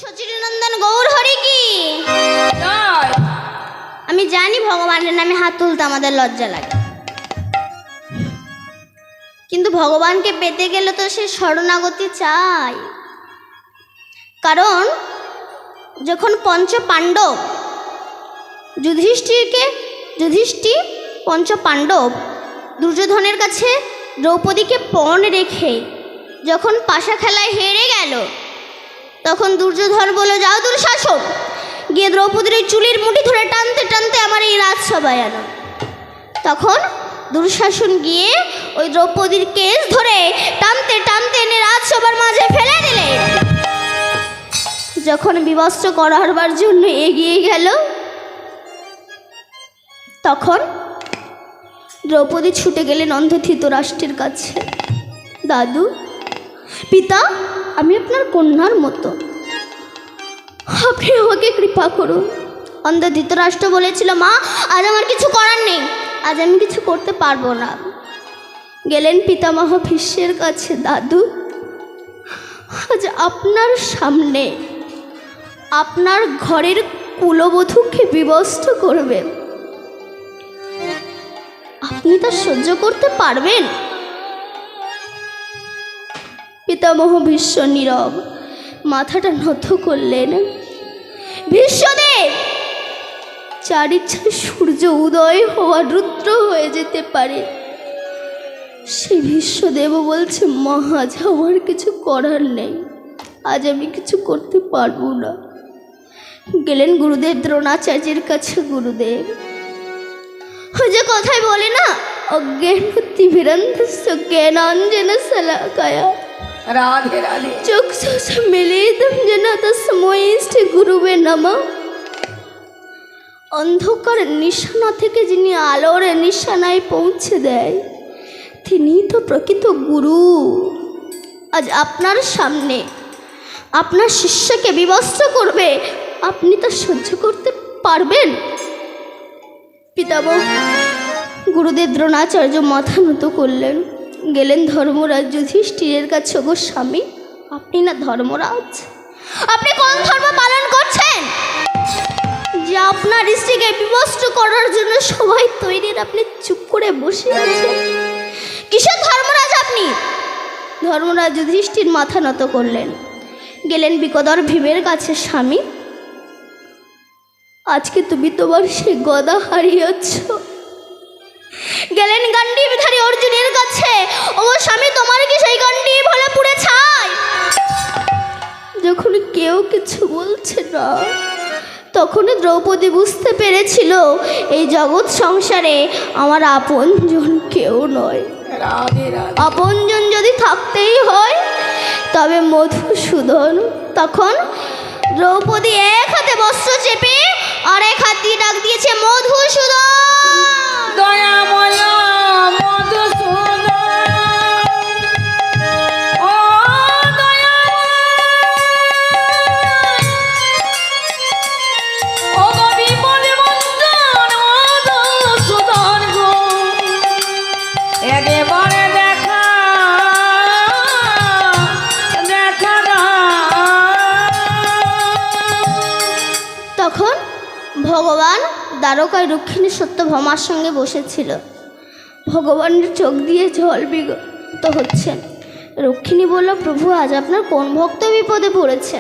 সচিনন্দন গৌর হরি কি আমি জানি ভগবানের নামে হাত তুলতে আমাদের লজ্জা লাগে, কিন্তু ভগবানকে পেতে গেলে তো সে শরণাগতি চাই। কারণ যখন পঞ্চ পাণ্ডব যুধিষ্ঠির পঞ্চ পাণ্ডব দুর্যোধনের কাছে দ্রৌপদীকে পণ রেখে যখন পাশা খেলায় হেরে গেল, তখন দুর্যোধন বলল, যাও দুঃশাসন, গিয়ে দ্রৌপদীর ওই চুলির মুঠি ধরে টানতে টানতে আমার এই রাজসভায় আনো। তখন দুঃশাসন গিয়ে ওই দ্রৌপদীর কেস ধরে টানতে টানতে এনে রাজসভার মাঝে ফেলে দিলে। যখন বিবস্ত্র করাবার জন্য এগিয়ে গেল, তখন দ্রৌপদী ছুটে গেলেন অন্ধ ধৃতরাষ্ট্রের কাছে। দাদু, পিতা, আমি আপনার কন্যার মতো, আপনি আমাকে কৃপা করুন। অন্ধ ধৃতরাষ্ট্র বলেছিল, মা, আজ আমার কিছু করার নেই, আজ আমি কিছু করতে পারবো না। গেলেন পিতামহ ভীষ্মের কাছে, দাদু, আজ আপনার সামনে আপনার ঘরের কুলবধূকে বিবস্ত্র করবে, আপনি তা সহ্য করতে পারবেন? পিতামহ ভীষ্ম নীরব, মাথাটা নত করলেন। ভীষ্মদেব, যার ইচ্ছায় সূর্য উদয় হওয়া রুদ্র হয়ে যেতে পারে, সেই ভীষ্মদেব বলছে, মহাজ আমার কিছু করার নেই, আজ আমি কিছু করতে পারবো না। গেলেন গুরুদেব দ্রোণাচার্যের কাছে। গুরুদেব, ওই যে কথাই বলে না, অজ্ঞান তিমিরান্ধস্য জ্ঞানাঞ্জন শলাকায়া রাধে রাধে চক্ষুষমিলিতং যেন তস্মৈষ্ঠে গুরুবে নমঃ। অন্ধকার নিশানা থেকে যিনি আলোর নিশানায় পৌঁছে দেয়, তিনি তো প্রকৃত গুরু। আজ আপনার সামনে আপনার শিষ্যকে বিবস্ত্র করবে, আপনি তা সহ্য করতে পারবেন? পিতামহ গুরুদেব দ্রোণাচার্য মাথা নত করলেন। গেলেন ধর্মরাজ যুধিষ্ঠিরের কাছে। গো স্বামী, আপনি না ধর্মরাজ, আপনি কোন ধর্ম পালন করছেন যে আপনার স্ত্রীকে বিবস্ত্র করার জন্য সবাই তৈরি, আপনি চুপ করে বসে আছেন? কিসের ধর্মরাজ আপনি? ধর্মরাজ যুধিষ্ঠির মাথা নত করলেন। গেলেন বিকদর ভীমের কাছে। স্বামী, আজকে তুমি তোমার সেই গদা হারিয়েছ। গেলেন গান্ডীবধারী অর্জুনের কাছে। ও স্বামী, তোমার কি সেই গান্ডীব হলে পুড়ে ছাই? যখন কেউ কিছু বলছে না, তখন দ্রৌপদী বুঝতে পেরেছিল, এই জগৎ সংসারে আমার আপনজন কেউ নয়। আপনজন যদি থাকতেই হয় তবে মধুসূদন। তখন দ্রৌপদী এক হাতে বস্ত্র চেপে আর এক হাত দিয়ে ডাক দিয়েছে, মধুসূদন, দয়াময় মধুসূদন, ও দয়াময়, ও গো বিমল বন্ধন মধুসূদন গো, একেবারে দেখা তখন ভগবান দ্বারকায় রুক্মিণী সত্যভামার সঙ্গে বসেছিল। ভগবানের চোখ দিয়ে জল বিগত হচ্ছে। রুক্মিণী বলল, প্রভু, আজ আপনার কোন ভক্ত বিপদে পড়েছে?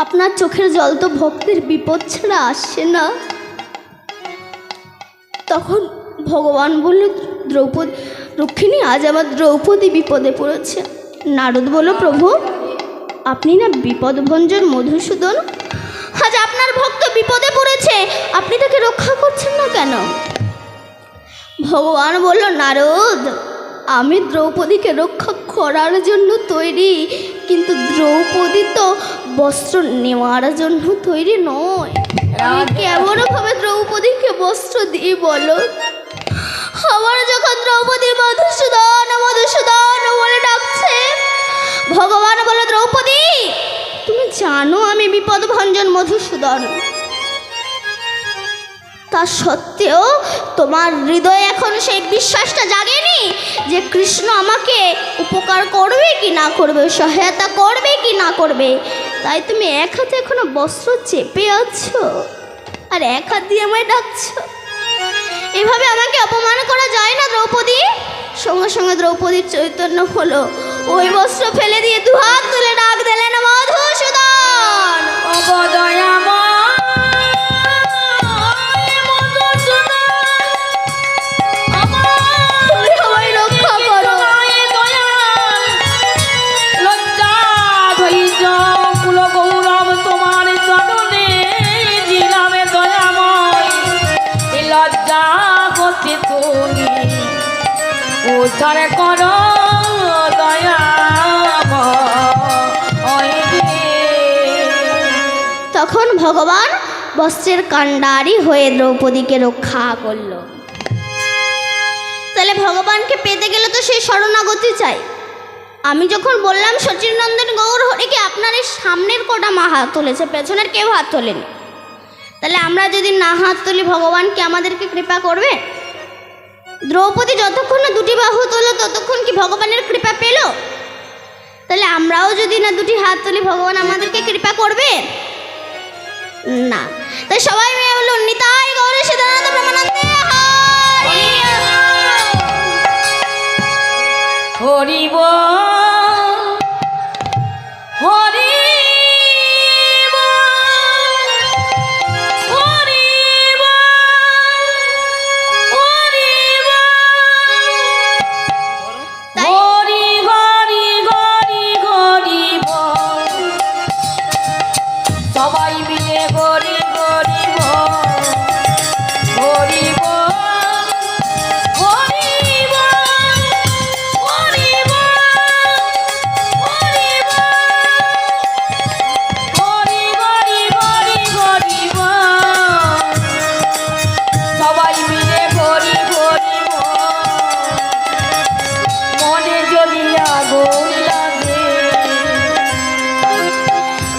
আপনার চোখের জল তো ভক্তের বিপদ ছাড়া আসছে না। তখন ভগবান বলল, রুক্মিণী, আজ আমার দ্রৌপদী বিপদে পড়েছে। নারদ বলল, প্রভু, আপনি না বিপদভঞ্জন মধুসূদন, আজ আপনার ভক্ত বিপদে পড়েছে, আপনি তাকে রক্ষা করছেন না কেন? ভগবান বলল, নারদ, আমি দ্রৌপদীকে রক্ষা করার জন্য তৈরি, কিন্তু দ্রৌপদী তো বস্ত্র নেওয়ার জন্য তৈরি নয়। আমি কেমনভাবে দ্রৌপদীকে বস্ত্র দিই বলো? আমার যখন দ্রৌপদী মধুসূদন মধুসূদন বলে ডাকছে, ভগবান বলে, দ্রৌপদী, তুমি জানো আমি বিপদভঞ্জন মধুসূদন, তা সত্ত্বেও তোমার হৃদয়ে এখন সেই বিশ্বাসটা জাগেনি যে কৃষ্ণ আমাকে উপকার করবে কি না করবে, সহায়তা করবে কি না করবে। তাই তুমি এক হাতে এখনো বস্ত্র চেপে আছো আর এক হাত দিয়ে আমায় ডাকছো। এভাবে আমাকে অপমান করা যায় না দ্রৌপদী। সঙ্গে সঙ্গে দ্রৌপদীর চৈতন্য হলো, ওই বস্ত্র ফেলে দিয়ে দুহাত তুলে ডাক দিলেন মধুসূদন। তুমি আমায় রক্ষা করো। গৌরব তোমার চরণে দিলামে দয়াময়, লজ্জা করতে তুমি উদ্ধার করো দয়াময়। তখন ভগবান বস্ত্রের কাণ্ডারি হয়ে দ্রৌপদীকে রক্ষা করল। তাহলে ভগবানকে পেতে গেলে তো সেই শরণাগতি চাই। আমি যখন বললাম সচিনন্দন গৌর হরিকে, আপনার এই সামনের কটা মা হাত তুলেছে, পেছনের কেউ হাত তোলেনি। তাহলে আমরা যদি না হাত তুলি ভগবান কি আমাদেরকে কৃপা করবে? দ্রৌপদী যতক্ষণ না দুটি বাহু তোলো ততক্ষণ কি ভগবানের কৃপা পেল? তাহলে আমরাও যদি না দুটি হাত তুলি ভগবান আমাদেরকে কৃপা করবে না। তাই সবাই মেয়ে বলল নিতাই গৌর সিদ্ধানন্দ ব্রহ্মানন্দে হরি বল হরি সবাই মিলে হরি হরি হরি সবাই মিলে হরি হরি মনে যদি আগুন লাগে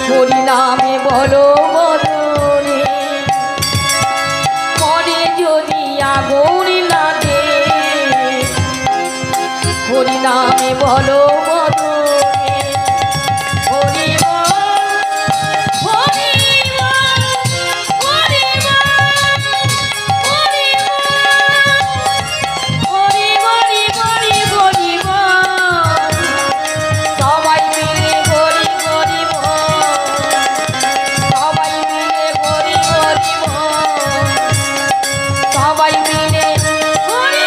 হরি নামে বলো বদনে, মনে যদি আগুন লাগে হরি নামে বলো বদনে। হরি বল হরি বল হরি বল হরি হরি হরি হরি বল সবাই মিলে হরি হরি বল সবাই মিলে হরি হরি বল সবাই মিলে হরি হরি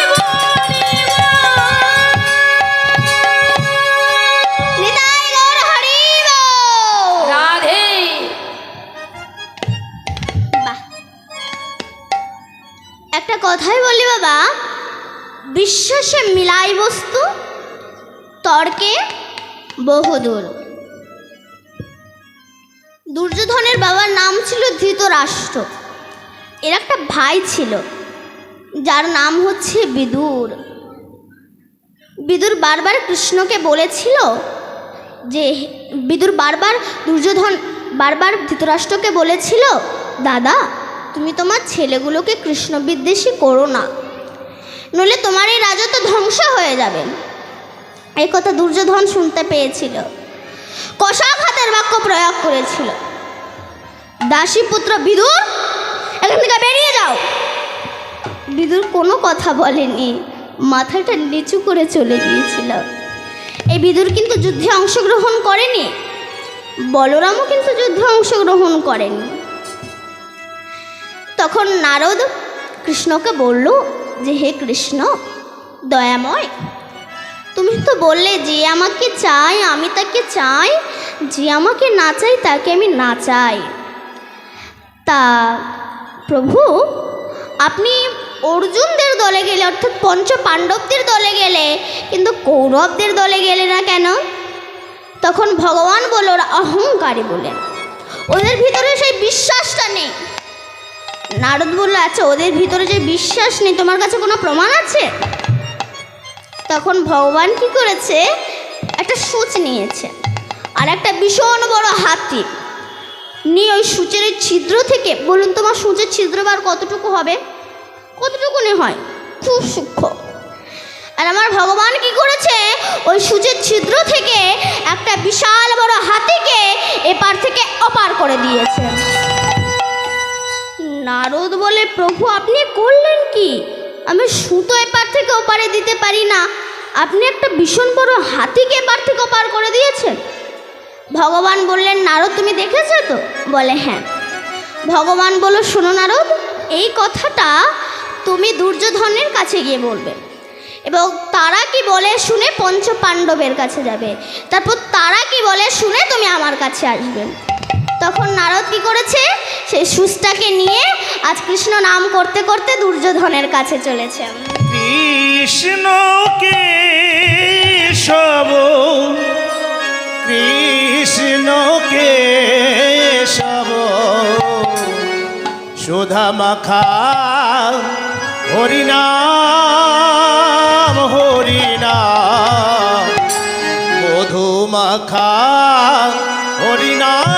নিতাই গৌর হরি বল। রাধে। বাহ, একটা কথাই বলি বাবা, বিশ্বাসে মিলাই বস্তু, তর্কে বহুদূর। দুর্যোধনের বাবার নাম ছিল ধৃতরাষ্ট্র। এর একটা ভাই ছিল যার নাম হচ্ছে বিদুর। বিদুর বারবার কৃষ্ণকে বলেছিল যে বিদুর বারবার ধৃতরাষ্ট্রকে বলেছিল, দাদা তুমি তোমার ছেলেগুলোকে কৃষ্ণ বিদ্বেষী করো না, নইলে তোমার এই রাজত্ব ধ্বংস হয়ে যাবে। এই কথা দুর্যোধন শুনতে পেয়েছিল, কষাঘাতের বাক্য প্রয়োগ করেছিল, দাসীপুত্র বিদুর এখান থেকে বেরিয়ে যাও। বিদুর কোনো কথা বলেনি, মাথাটা নিচু করে চলে গিয়েছিল। এই বিদুর কিন্তু যুদ্ধে অংশগ্রহণ করেনি, বলরামও কিন্তু যুদ্ধে অংশগ্রহণ করেনি। তখন নারদ কৃষ্ণকে বলল যে হে কৃষ্ণ দয়াময়, তুমি তো বললে যে আমাকে চাই আমি তাকে চাই, যে আমাকে না চাই তাকে আমি না চাই। তা প্রভু আপনি অর্জুনদের দলে গেলে অর্থাৎ পঞ্চ পাণ্ডবদের দলে গেলে কিন্তু কৌরবদের দলে গেলে না কেন? তখন ভগবান বলল ওরা অহংকারী বলেন, ওদের ভিতরে সেই বিশ্বাসটা নেই। নারদ বলল আচ্ছা ওদের ভিতরে যে বিশ্বাস নেই তোমার কাছে কোনো প্রমাণ আছে? তখন ভগবান কি করেছে, একটা সূচ নিয়েছে আর একটা ভীষণ বড় হাতি নিয়ে ওই সূচের ছিদ্র থেকে, বলুন তোমার সূচের ছিদ্র বার কতটুকু হবে? কতটুকুনি হয়? খুব সূক্ষ্ম। আর আমার ভগবান কি করেছে, ওই সূচের ছিদ্র থেকে একটা বিশাল বড় হাতিকে এপার থেকে ওপার করে দিয়েছে। নারদ বলে, প্রভু আপনি করলেন কি? আমি সুতো এপার থেকে ওপারে দিতে পারি না, আপনি একটা ভীষণ বড় হাতিকে এপার থেকে ওপার করে দিয়েছেন। ভগবান বললেন, নারদ তুমি দেখেছো তো? বলে হ্যাঁ। ভগবান বলল, শোনো নারদ, এই কথাটা তুমি দুর্যোধনের কাছে গিয়ে বলবে এবং তারা কি বলে শুনে পঞ্চ পাণ্ডবের কাছে যাবে, তারপর তারা কি বলে শুনে তুমি আমার কাছে আসবে। তখন নারদ কি করেছে, সেই সুসটাকে নিয়ে আজ কৃষ্ণ নাম করতে করতে দুর্যোধনের কাছে চলেছে। কৃষ্ণ কেশব কৃষ্ণ কেশব সুধা মাখা হরিনাম হরিনাম মধু মাখা হরিনাম।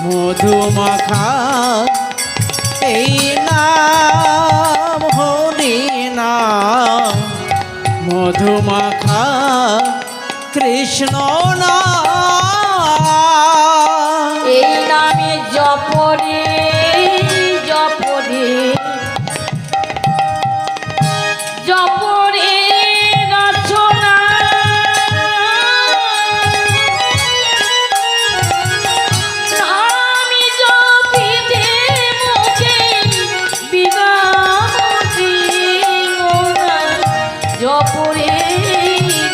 মধুমাখা এই নাম হরি নাম মধুমাখা কৃষ্ণ নাম। এই নামে জপরে জপরে জপরে রচনা জপরে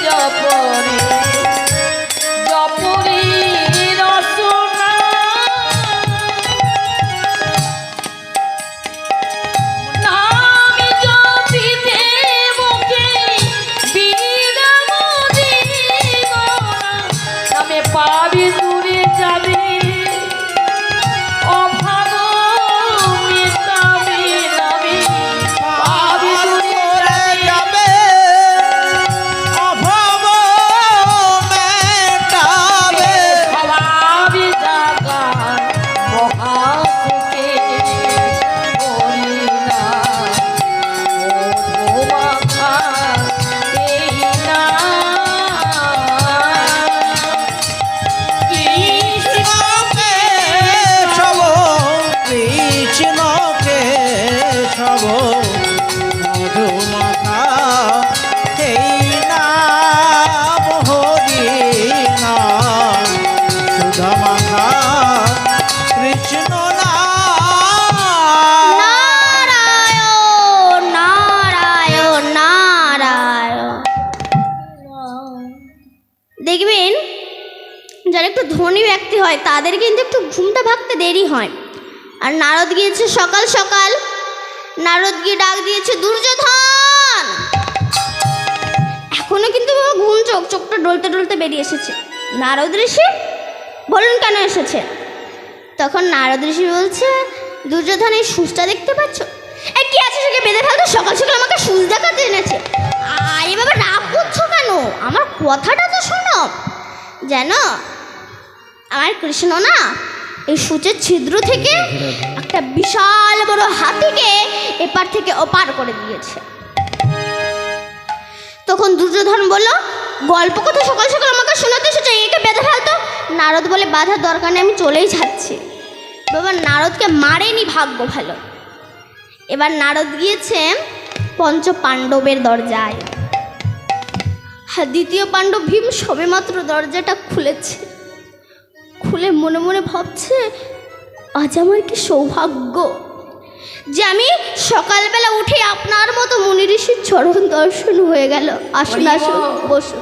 জপরে জপরে রচনা নামি জপিতে মুখে বিরামদি নামে পাবি দূরে যাবে অভাব মিটাবে নামে পাবি দূরে যাবে স্বভাবি জাগা মহাসুখে হরিনা মধুমাখা এই মধুমাখা এই নাম হরি নাম সুধামাখা কৃষ্ণ নাম। নারায়ণ নারায়ণ নারায়ণ। দেখবেন যারা একটু ধনী ব্যক্তি হয় তাদের কিন্তু একটু ঘুমটা ভাগতে দেরি হয়। আর নারদ গিয়েছে সকাল সকাল, নারদ গিয়ে ডাক দিয়েছে, দুর্যোধন। এখনো কিন্তু বাবা ঘুম চোখটা ডলতে ডলতে বেরিয়ে এসেছে। নারদ ঋষি বলুন কেন এসেছে? তখন নারদ ঋষি বলছে, দুর্যোধন এই সুচটা দেখতে পাচ্ছ? এই কি আছে সেকে বেঁধে ফেলতো, সকাল সকাল আমাকে সুচ দেখাতে এনেছে। আরে বাবা রাগ করছো কেন? আমার কথাটা তো শোনো। জানো আমার কৃষ্ণ না এই সূচের ছিদ্র থেকে একটা বিশাল বড় হাতিকে এপার থেকে ওপার করে দিয়েছে। তখন দুর্যোধন বলল, গল্প কথা সকাল সকাল আমাকে শোনাতে এসেছে, একে বেঁধে ফেলতো। নারদ বলে, বাধার দরকার নেই, আমি চলেই যাচ্ছি। বাবা নারদকে মারেনি, ভাগ্য ভালো। এবার নারদ গিয়েছে পঞ্চ পাণ্ডবের দরজায়। হ্যাঁ, দ্বিতীয় পাণ্ডব ভীম সবেমাত্র দরজাটা খুলেছে। খুলে মনে মনে ভাবছে, আজ আমার কি সৌভাগ্য যে আমি সকালবেলা উঠে আপনার মতো মুনি ঋষির চরণ দর্শন হয়ে গেল। আসুন আসুন, বসুন।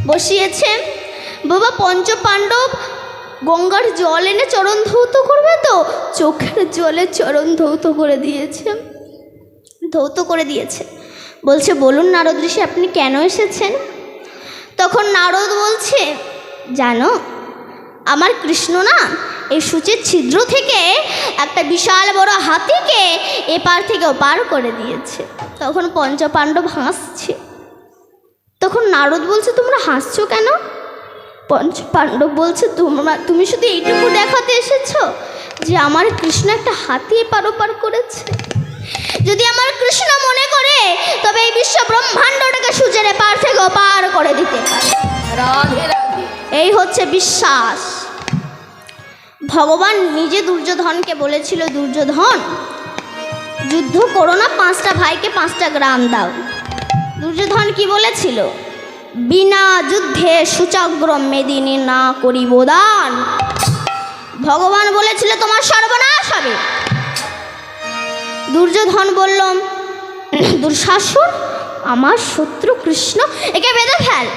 বসিয়েছেন। বাবা পঞ্চ পাণ্ডব গঙ্গার জল এনে চরণ ধৌত করবে তো চোখের জলে চরণ ধৌত করে দিয়েছে। বলছে, বলুন নারদ ঋষি, আপনি কেন এসেছেন? তখন নারদ বলছে, জানো, আমার কৃষ্ণ না এই সূচের ছিদ্র থেকে একটা বিশাল বড় হাতিকে এপার থেকে ওপার করে দিয়েছে। তখন পঞ্চপাণ্ডব হাসছে। তখন নারদ বলছে, তোমরা হাসছো কেন? পঞ্চপাণ্ডব বলছে, তুমি শুধু এইটুকু দেখাতে এসেছো যে আমার কৃষ্ণ একটা হাতি এপার ওপার করেছে? যদি আমার কৃষ্ণ মনে করে তবে এই বিশ্ব ব্রহ্মাণ্ডটাকে সূর্যের এপার থেকে ওপার করে দিতে পারে। রাধে রাধে। এই হচ্ছে বিশ্বাস। ভগবান নিজে দুর্যোধনকে বলেছিল, দুর্যোধন, যুদ্ধ করো না, 5টা ভাইকে 5টা গ্রাম দাও। দুর্যোধন কি বলেছিল? বিনা যুদ্ধে সূচগ্র মেদিনী না করিব দান। ভগবান বলেছিল তোমার সর্বনাশ হবে। দুর্যোধন বলল, দুঃশাসন, আমার শত্রু কৃষ্ণ, একে বেঁধে ফেল।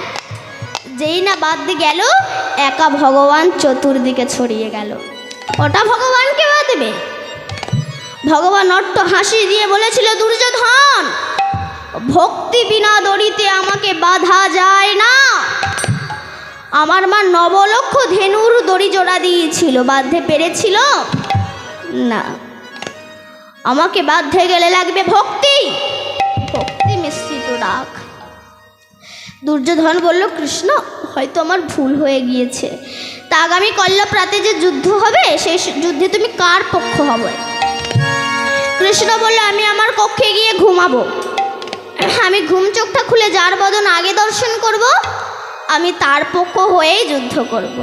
যেই না বাদ দিয়ে গেল, একা ভগবান চতুর্দিকে ছড়িয়ে গেল। ওটা ভগবানকে বাঁধবে? ভগবান অট্ট হাসি দিয়ে বলেছিল, দুর্যোধন, ভক্তি বিনা দড়িতে আমাকে বাঁধা যায় না। আমার মা 9 লক্ষ ধেনুর দড়ি জোড়া দিয়েছিল, বাঁধতে পেরেছিল না। আমাকে বাঁধতে গেলে লাগবে ভক্তি, ভক্তি মিশ্রিত রাগ। দুর্যোধন বলল, কৃষ্ণ, হয়তো আমার ভুল হয়ে গিয়েছে, তা আগামী কল্লপ্রাতে যে যুদ্ধ হবে সেই যুদ্ধে তুমি কার পক্ষ হবে? কৃষ্ণ বলল, আমি আমার কক্ষে গিয়ে ঘুমাবো। আমি ঘুম চোখটা খুলে যার বদন আগে দর্শন করব, আমি তার পক্ষ হয়েই যুদ্ধ করব।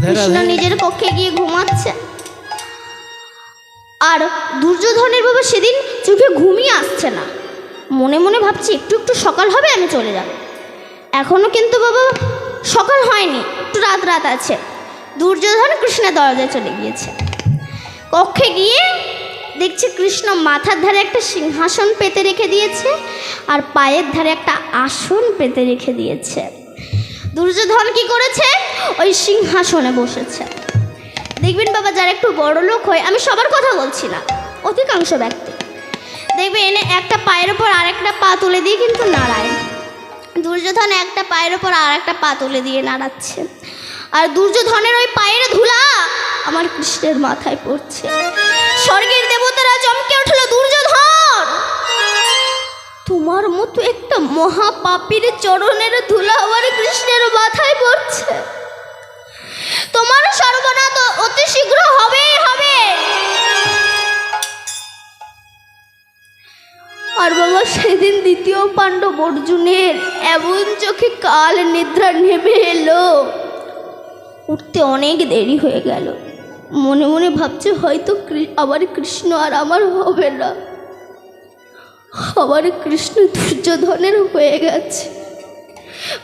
কৃষ্ণ নিজের কক্ষে গিয়ে ঘুমাচ্ছে। আর দুর্যোধনের বাবা সেদিন চোখে ঘুমিয়ে আসছে না, মনে মনে ভাবছি একটু একটু সকাল হবে, আমি চলে যাব। এখনও কিন্তু বাবা সকাল হয়নি, একটু রাত আছে। দুর্যোধন কৃষ্ণের দরজায় চলে গিয়েছে। কক্ষে গিয়ে দেখছে কৃষ্ণ মাথার ধারে একটা সিংহাসন পেতে রেখে দিয়েছে, আর পায়ের ধারে একটা আসন পেতে রেখে দিয়েছে। দুর্যোধন কি করেছে? ওই সিংহাসনে বসেছে। দেখবেন বাবা, যারা একটু বড় লোক হয়, আমি সবার কথা বলছি না, অধিকাংশ ব্যক্তি দেখবে এনে একটা পায়ের ওপর আর একটা পা তুলে দিয়ে কিন্তু নাড়ায়। দুর্যোধন একটা পায়ের ওপর আর একটা পা তুলে দিয়ে নাড়াচ্ছে, আর দুর্যোধনের ওই পায়ের ধুলা আমার কৃষ্ণের মাথায় পড়ছে। স্বর্গের দেবতারা চমকে উঠল, দুর্যোধন, তোমার মতো একটা মহাপাপীর চরণের ধুলা আমার কৃষ্ণের মাথায় পড়ছে, তোমার সর্বনাশ অতি শীঘ্র হবেই হবে। আর বাবা, সেদিন দ্বিতীয় পাণ্ডব অর্জুনের এমন চোখে কাল নিদ্রা নেমে এলো, উঠতে অনেক দেরি হয়ে গেল। মনে মনে ভাবছে, হয়তো আবার কৃষ্ণ আর আমার হবে না, আবার কৃষ্ণ দুর্যোধনের হয়ে গেছে।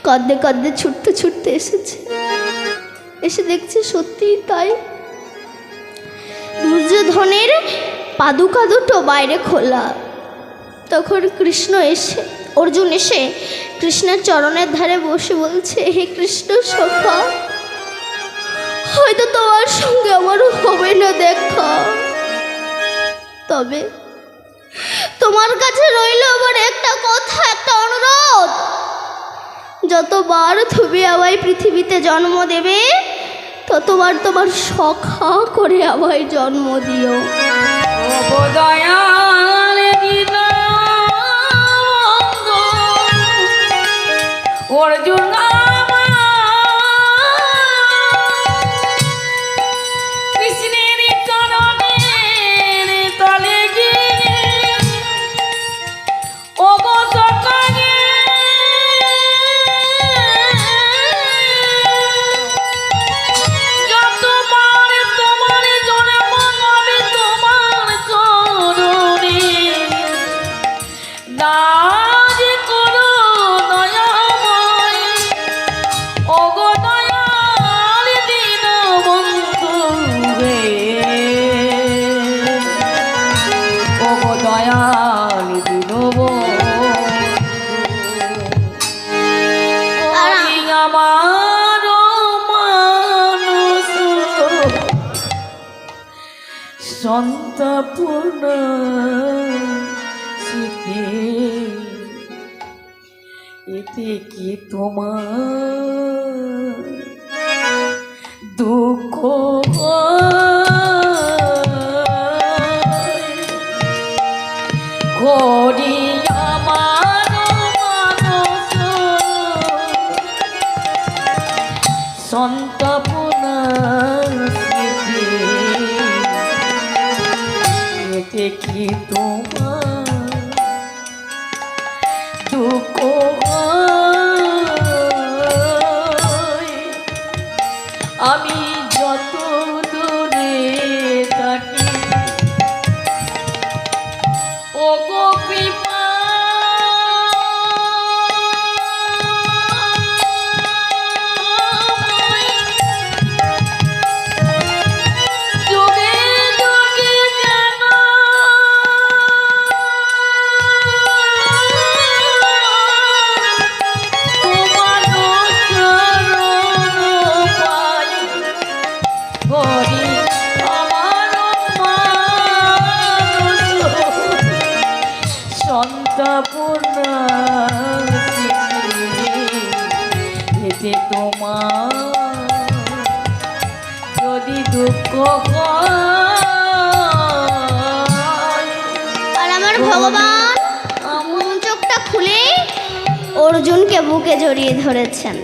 কাঁদতে কাঁদতে ছুটতে ছুটতে এসেছে, এসে দেখছে সত্যিই তাই। দুর্যোধনের পাদুকা দুটো বাইরে খোলা। তখন অর্জুন এসে কৃষ্ণের চরণের ধারে বসে বলছে, হে কৃষ্ণ সখা, হয়তো তোমার সঙ্গে আমার হবে না দেখা, তবে তোমার কাছে রইল আমার একটা কথা, একটা অনুরোধ। যতবার তুমি আমায় পৃথিবীতে জন্ম দেবে, ততবার তোমার সখা করে আমায় জন্ম দিও। অর্জুন কৃষ্ণের চরণের তলে গিয়ে ও গো সকালে যতবার তোমার জন্ম হবে তোমার চরণে, দাজ করো দয়াময় সন্তপূর্ণ স্মৃতি এতে কি তোমার দুঃখ করি আমার মানস সন্তপূর্ণ স্মৃতি এতে কি তোমার দুঃখ আমি যত দূরে থাকি ও গো কৃপা যোগে যোগে যেন তোমার চরণ পাই করি আমার মানস সন্তপূর্ণ এতে তোমার যদি দুঃখ আর আমার ভগবান চোখটা খুলে অর্জুনকে বুকে জড়িয়ে ধরেছেন।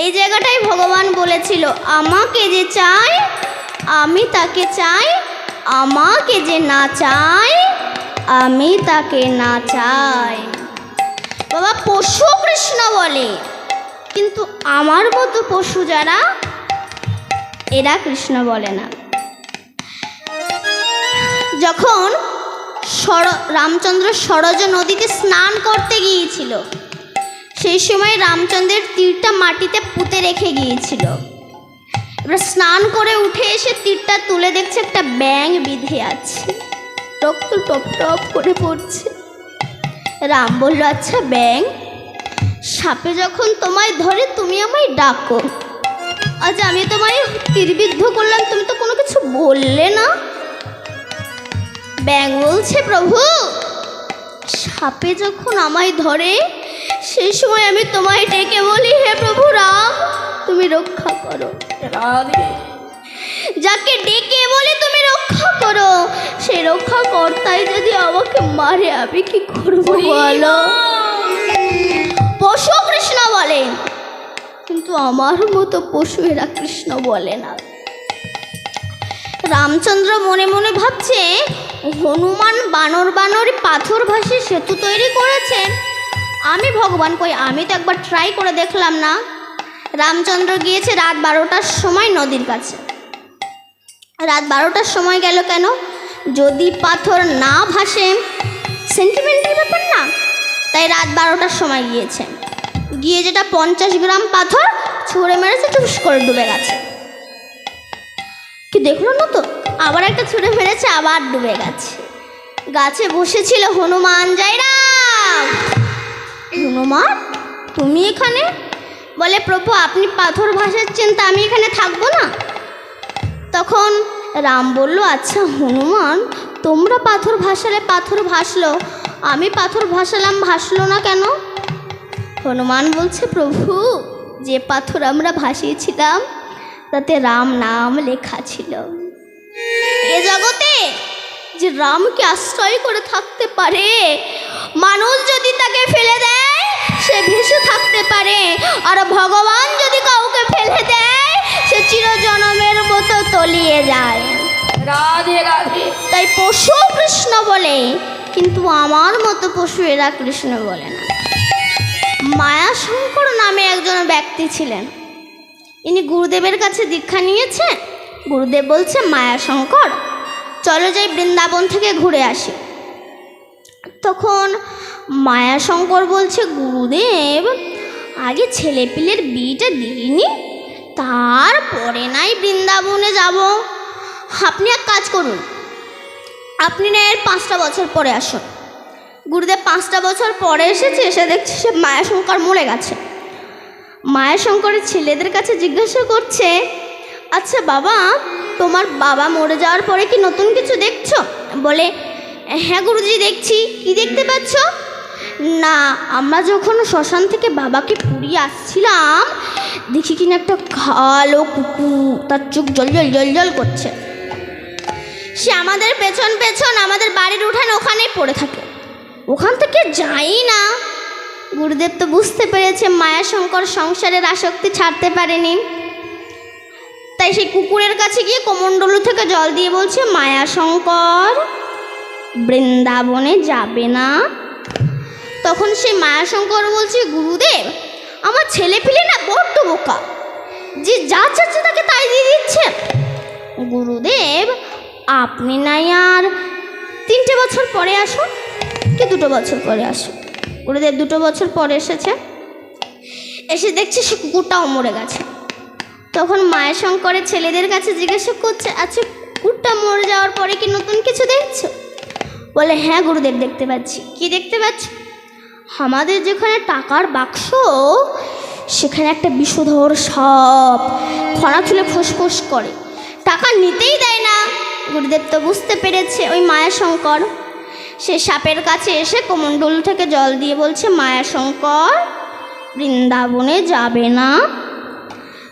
এই জায়গাটাই ভগবান বলেছিল, আমাকে যে চাই আমি তাকে চাই, আমাকে যে না চাই আমি তাকে না চাই। বাবা পশু কৃষ্ণ বলে, কিন্তু আমার মতো পশু যারা এরা কৃষ্ণ বলে না। যখন রামচন্দ্র সরজ নদীতে স্নান করতে গিয়েছিল, সেই সময় রামচন্দ্রের তীরটা মাটিতে পুঁতে রেখে গিয়েছিল। এবার স্নান করে উঠে এসে তীরটা তুলে দেখছে একটা ব্যাঙ বিধে আছে, রক্ত টপ টপ করে পড়ছে। রাম বলল, আচ্ছা ব্যাঙ, সাপে যখন তোমায় ধরে তুমি আমায় ডাকো, আজ আমি তোমায় তীরবিদ্ধ করলাম, তুমি তো কোনো কিছু বললে না। ব্যাঙ বলছে, প্রভু সাপে যখন আমায় ধরে সেই সময় আমি তোমায় ডেকে বলি, হে প্রভু রাম তুমি রক্ষা করো। রাধে যাকে ডেকে বলি তুমি রক্ষা করো, সেই রক্ষা কর্তাই যদি আমাকে মারে আমি কি করবো বলো। পশু কৃষ্ণ বলে, কিন্তু আমার মতো পশু এরা কৃষ্ণ বলে না। রামচন্দ্র মনে মনে ভাবছে, হনুমান বানর পাথর ভাসে সেতু তৈরি করেছে, আমি ভগবান কই, আমি তো একবার ট্রাই করে দেখলাম না। রামচন্দ্র গিয়েছে রাত 12টার সময় নদীর কাছে। রাত 12টার সময় গেল কেন? যদি পাথর না ভাসে, সেন্টিমেন্টের ব্যাপার না, তাই রাত 12টার সময় গিয়েছে। গিয়ে যেটা 50 গ্রাম পাথর ছুঁড়ে মেরেছে, টুস করে ডুবে গেছে। কি দেখলো না তো, আবার একটা ছুঁড়ে মেরেছে, আবার ডুবে গেছে। গাছে বসেছিল হনুমান, জয় রাম। হনুমান তুমি এখানে? বলে, প্রভু আপনি পাথর ভাসাচ্ছেন, তা আমি এখানে থাকবো না? তখন রাম বলল, আচ্ছা হনুমান, তোমরা পাথর ভাসালে পাথর ভাসলো, আমি পাথর ভাসালাম ভাসলো না কেন? হনুমান বলছে, প্রভু যে পাথর আমরা ভাসিয়েছিলাম তাতে রাম নাম লেখা ছিল। এ জগতে যে রামকে আশ্রয় করে থাকতে পারে, মানুষ যদি তাকে ফেলে দেয় সে ভেসে থাকতে পারে, আর ভগবান যদি কাউকে ফেলে দেয় সে চিরজনমের মতো তলিয়ে যায়। রাধে রাধে। তাই পশু কৃষ্ণ বলে, কিন্তু আমার মতো পশু এরা কৃষ্ণ বলে না। মায়াশঙ্কর নামে একজন ব্যক্তি ছিলেন, ইনি গুরুদেবের কাছে দীক্ষা নিয়েছেন। গুরুদেব বলছে, মায়াশঙ্কর চলো যাই বৃন্দাবন থেকে ঘুরে আসি। তখন মায়াশঙ্কর বলছে, গুরুদেব আগে ছেলেপিলের বিয়েটা দিইনি, তারপরে নাই বৃন্দাবনে যাব। আপনি এক কাজ করুন, আপনি না এর 5টা বছর পরে আসুন। গুরুদেব 5টা বছর পরে এসেছে, এসে দেখছে সে মায়াশঙ্কর মরে গেছে। মায়াশঙ্করের ছেলেদের কাছে জিজ্ঞাসা করছে, আচ্ছা বাবা তোমার বাবা মরে যাওয়ার পরে কি নতুন কিছু দেখছো? বলে হ্যাঁ গুরুজি দেখছি। কি দেখতে পাচ্ছ? না, আমরা যখন শ্মশান থেকে বাবাকে পুড়িয়ে আসছিলাম দেখি কিনা একটা কালো কুকুর, তার চোখ জল জল জল জল করছে। সে আমাদের পেছন পেছন আমাদের বাড়ির উঠানে ওখানেই পড়ে থাকে, ওখান থেকে যাই না। গুরুদেব তো বুঝতে পেরেছে মায়াশঙ্কর সংসারের আসক্তি ছাড়তে পারেনি, তাই সেই কুকুরের কাছে গিয়ে কমণ্ডলু থেকে জল দিয়ে বলছে, মায়াশঙ্কর বৃন্দাবনে যাবে না। তখন সেই মায়াশঙ্কর বলছে, গুরুদেব আমার ছেলে পিলে না বড্ড বোকা, যে যা চাচ্ছে তাকে তাই দিয়ে দিচ্ছে। গুরুদেব আপনি নাই আর 3টে বছর পরে আসুন, কি 2 বছর পরে আসুন। গুরুদেব 2 বছর পরে এসেছে, এসে দেখছে সে কুকুরটাও মরে গেছে। তখন মায়াশঙ্করের ছেলেদের কাছে জিজ্ঞাসা করছে, আচ্ছা কুকুরটা মরে যাওয়ার পরে কি নতুন কিছু দেখছো? বলে হ্যাঁ গুরুদেব দেখতে পাচ্ছি। কি দেখতে পাচ্ছ? আমাদের যেখানে টাকার বাক্স সেখানে একটা বিষধর সাপ খনা তুলে ফোঁস করে, টাকা নিতেই দেয় না। গুরুদেব তো বুঝতে পেরেছে ওই মায়াশঙ্কর। সে সাপের কাছে এসে কমণ্ডলু থেকে জল দিয়ে বলছে, মায়াশঙ্কর বৃন্দাবনে যাবে না।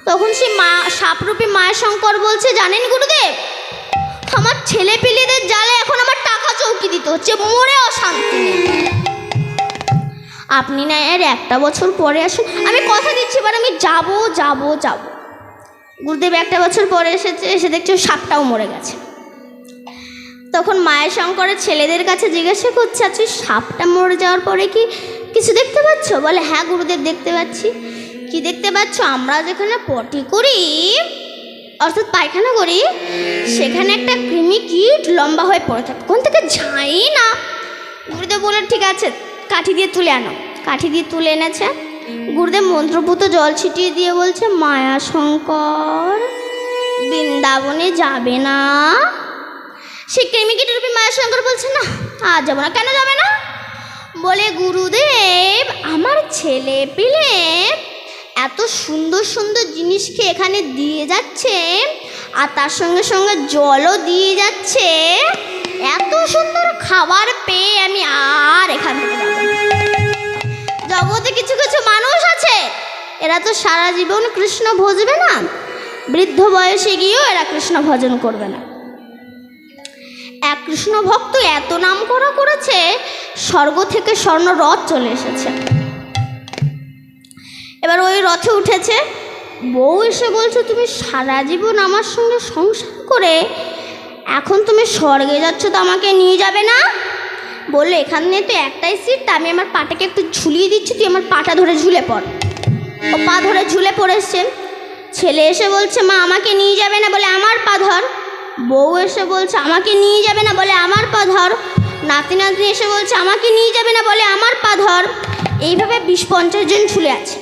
তখন সে সাপরূপী মায়াশঙ্কর বলছে, জানেন গুরুদেব আমার ছেলে পিলেদের জালে এখন আমার টাকা চৌকি দিতে হচ্ছে, মরেও শান্তি নেই। আপনি না এর 1টা বছর পরে আসুন, আমি কথা দিচ্ছি এবার আমি যাব যাব যাব। গুরুদেব 1টা বছর পরে এসেছে, এসে দেখছে সাপটাও মরে গেছে। তখন মায়াশঙ্করের ছেলেদের কাছে জিজ্ঞাসা করছে, আচ্ছা সাপটা মরে যাওয়ার পরে কি কিছু দেখতে পাচ্ছ? বলে হ্যাঁ গুরুদেব দেখতে পাচ্ছি। কি দেখতে পাচ্ছ? আমরা যেখানে পটি করি অর্থাৎ পায়খানা করি সেখানে একটা কৃমি কীট লম্বা হয়ে পড়ে থাকে, কোন থেকে যাই না। গুরুদেব বলে ঠিক আছে কাঠি দিয়ে তুলে আনো। কাঠি দিয়ে তুলে এনেছে। গুরুদেব মন্ত্রপুত জল ছিটিয়ে দিয়ে বলছে, মায়াশঙ্কর বৃন্দাবনে যাবে না। সে কৃমিকীটের রূপী মায়াশঙ্কর বলছে, না আজ যাবো না। কেন যাবে না? বলে গুরুদেব আমার ছেলে পিলে এত সুন্দর সুন্দর জিনিসকে এখানে দিয়ে যাচ্ছে আর তার সঙ্গে সঙ্গে জলও দিয়ে যাচ্ছে, এত সুন্দর খাবার পেয়ে আমি আর এখান থেকে যাব না। জগতে কিছু কিছু মানুষ আছে এরা তো সারা জীবন কৃষ্ণ ভজবে না, বৃদ্ধ বয়সে গিয়েও এরা কৃষ্ণ ভজন করবে না। এক কৃষ্ণ ভক্ত এত নাম করেছে স্বর্গ থেকে স্বর্ণ রথ চলে এসেছে। এবার ওই রথে উঠেছে, বউ এসে বলছে, তুমি সারা জীবন আমার সঙ্গে সংসার করে এখন তুমি স্বর্গে যাচ্ছ, তো আমাকে নিয়ে যাবে না? বললো এখানে তো একটাই সিট, আমি আমার পাটাকে একটু ঝুলিয়ে দিচ্ছি, তুই আমার পাটা ধরে ঝুলে পড়। ও পা ধরে ঝুলে পড়েছে। ছেলে এসে বলছে, মা আমাকে নিয়ে যাবে না? বলে আমার পা ধর। বউ এসে বলছে, আমাকে নিয়ে যাবে না? বলে আমার পা ধর। নাতি নাতনি এসে বলছে, আমাকে নিয়ে যাবে না? বলে আমার পা ধর। এইভাবে 20-50 জন ঝুলে আছে।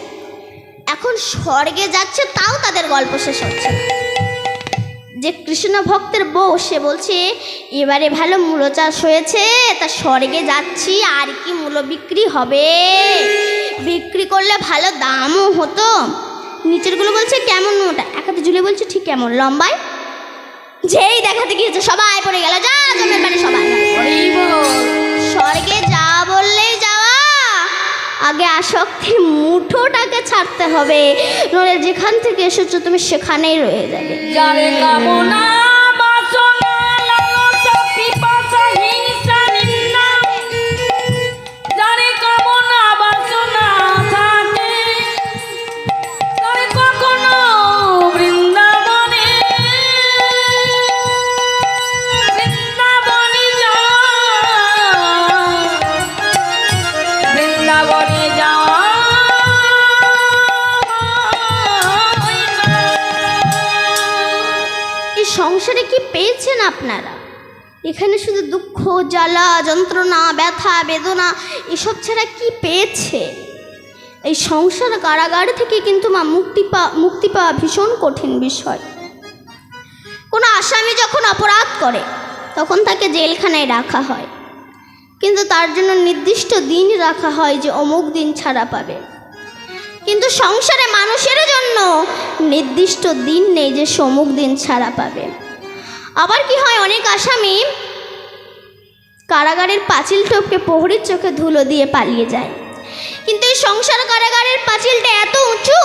এখন স্বর্গে যাচ্ছে, তাও তাদের গল্প শেষ হচ্ছে না। যে কৃষ্ণ ভক্তের বউ সে বলছে, এবারে ভালো মূলো চাষ হয়েছে, তা স্বর্গে যাচ্ছি, আর কি মূলো বিক্রি হবে, বিক্রি করলে ভালো দামও হতো। নিচেরগুলো বলছে কেমন ওটা? একাতে ঝুলে বলছে ঠিক কেমন, লম্বায়। যেই দেখাতে গিয়েছে সবাই পড়ে গেল, যা জমের পানি সবাই। স্বর্গে যা বললেই যাওয়া, আগে আসক্তির মুঠোটাকে ছাড়তে হবে, নইলে যেখান থেকে এসেছো তুমি সেখানেই রয়ে যাবে। যারে কামনা বাসনা লালসা পিপাসা হিংসা নিন্দা, যারে কামনা বাসনা থাকে তারে কখনো বৃন্দাবনে যাওয়া সংসারে কি পেয়েছেন আপনারা? এখানে শুধু দুঃখ, জ্বালা, যন্ত্রণা, ব্যথা, বেদনা এসব ছাড়া কি পেয়েছে? এই সংসার কারাগার থেকে কিন্তু মা মুক্তি পাওয়া ভীষণ কঠিন বিষয়। কোনো আসামি যখন অপরাধ করে তখন তাকে জেলখানায় রাখা হয়, কিন্তু তার জন্য নির্দিষ্ট দিন রাখা হয় যে অমুক দিন ছাড়া পাবে। কিন্তু সংসারে মানুষের জন্য নির্দিষ্ট দিন নেই যে অমুক দিন ছাড়া পাবে। আবার কি হয়, অনেক আসামি কারাগারের পাঁচিল টপকে প্রহরীর চোখে ধুলো দিয়ে পালিয়ে যায়। কিন্তু এই সংসার কারাগারের পাঁচিলটা এত উঁচু,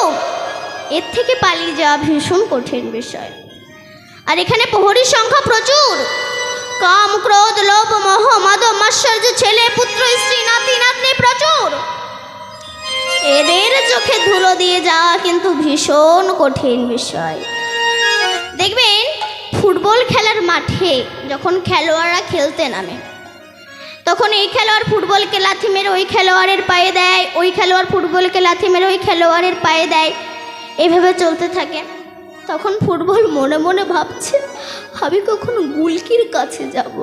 এর থেকে পালিয়ে যাওয়া ভীষণ কঠিন বিষয়। আর এখানে প্রহরীর সংখ্যা প্রচুর। কাম, ক্রোধ, লোভ, মোহ, মদ, মাৎসর্য, ছেলে, পুত্র, স্ত্রী, নাতি নাতনি প্রচুর। এদের চোখে ধুলো দিয়ে যাওয়া কিন্তু ভীষণ কঠিন বিষয়। দেখবেন ফুটবল খেলার মাঠে যখন খেলোয়াড়রা খেলতে নামে, তখন এই খেলোয়াড় ফুটবলকে লাথি মেরে ওই খেলোয়াড়ের পায়ে দেয়, ওই খেলোয়াড় ফুটবলকে লাথি মেরে ওই খেলোয়াড়ের পায়ে দেয়, এভাবে চলতে থাকে। তখন ফুটবল মনে মনে ভাবছে, আমি কখন গুলকির কাছে যাব,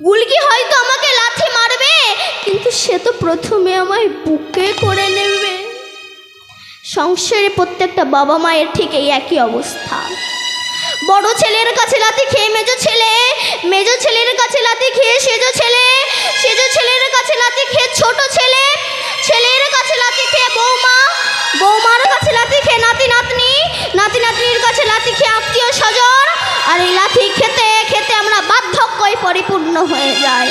গুলকি হয়তো আমাকে লাথি মারবে, কিন্তু সে তো প্রথমে আমায় বুকে করে নেবে। সংসারে প্রত্যেকটা বাবা মায়ের ঠিক এই একই অবস্থা। বড় ছেলের কাছে লাথি খেয়ে মেজো ছেলে, মেজো ছেলের কাছে লাথি খেয়ে সেজো ছেলে, সেজো ছেলের কাছে লাথি খেয়ে ছোট ছেলে, ছেলের কাছে লাথি খেয়ে বৌমা, বৌমার কাছে লাথি খেয়ে নাতি নাতনি, নাতি নাতনির কাছে লাথি খেয়ে আত্মীয় স্বজন। আর এই লাথি খেতে খেতে আমরা বার্ধক্যই পরিপূর্ণ হয়ে যায়।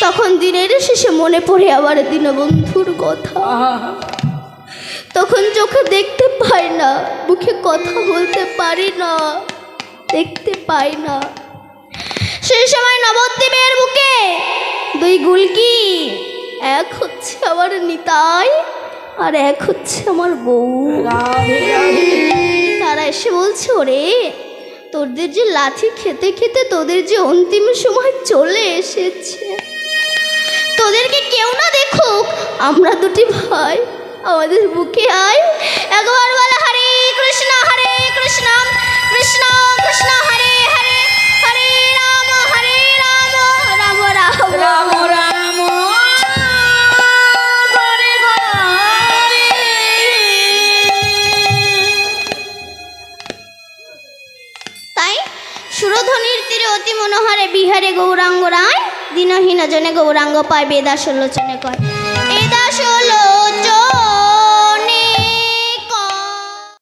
তখন দিনের শেষে মনে পড়ে আবার দীনবন্ধুর কথা। তখন চোখে দেখতে পাই না, মুখে কথা বলতে পারি না, দেখতে পাই না। সেই সময় নবদ্বীপের বুকে দুই গুলকি, এক হচ্ছে আমার নিতাই আর এক হচ্ছে আমার বউ। তারা এসে বলছে, ওরে তোদের যে লাঠি খেতে খেতে তোদের যে অন্তিম সময় চলে এসেছে, তোদেরকে কেউ না দেখুক, আমরা দুটি ভাই আমাদের বুকে আয়, একবার বলে হরে কৃষ্ণ কৃষ্ণ কৃষ্ণ হরে হরে, হরে রাম রাম রাম রাম রাম হরে হরে। তাই সুরধ্বনির তীরে অতি মনোহরে বিহারে গৌরাঙ্গ রায়, দীনহীন জনে গৌরাঙ্গ পায় বেদাস লোচনে কয়।